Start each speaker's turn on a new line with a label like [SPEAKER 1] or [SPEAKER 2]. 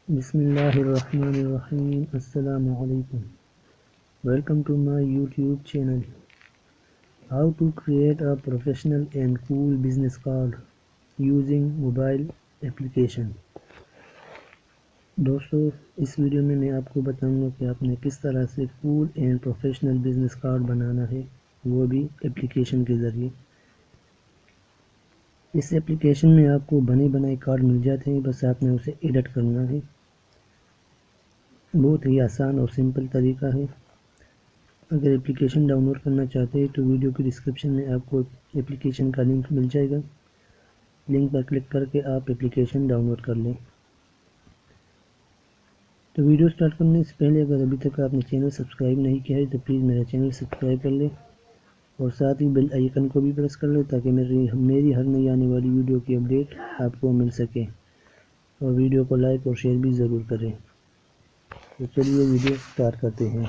[SPEAKER 1] Bismillahirrahmanirrahim. Assalam U Alikum. Welcome to my YouTube channel. How to create a professional and cool business card using mobile application. दोस्तों, इस video में मैं आपको बताऊंगा कि आपने किस तरह से cool and professional business card बनाना है, वो भी एप्लीकेशन के ज़रिए। इस एप्लीकेशन में आपको बने बनाए कार्ड मिल जाते हैं, बस आपने उसे एडिट करना है। बहुत ही आसान और सिंपल तरीका है। अगर एप्लीकेशन डाउनलोड करना चाहते हैं तो वीडियो की डिस्क्रिप्शन में आपको एप्लीकेशन का लिंक मिल जाएगा। लिंक पर क्लिक करके आप एप्लीकेशन डाउनलोड कर लें। तो वीडियो स्टार्ट करने से पहले अगर अभी तक आपने चैनल सब्सक्राइब नहीं किया है तो प्लीज़ मेरा चैनल सब्सक्राइब कर लें और साथ ही बेल आइकन को भी प्रेस कर लें ताकि मेरी हर नई आने वाली वीडियो की अपडेट आपको मिल सके। और वीडियो को लाइक और शेयर भी ज़रूर करें। तो चलिए वीडियो स्टार्ट करते हैं।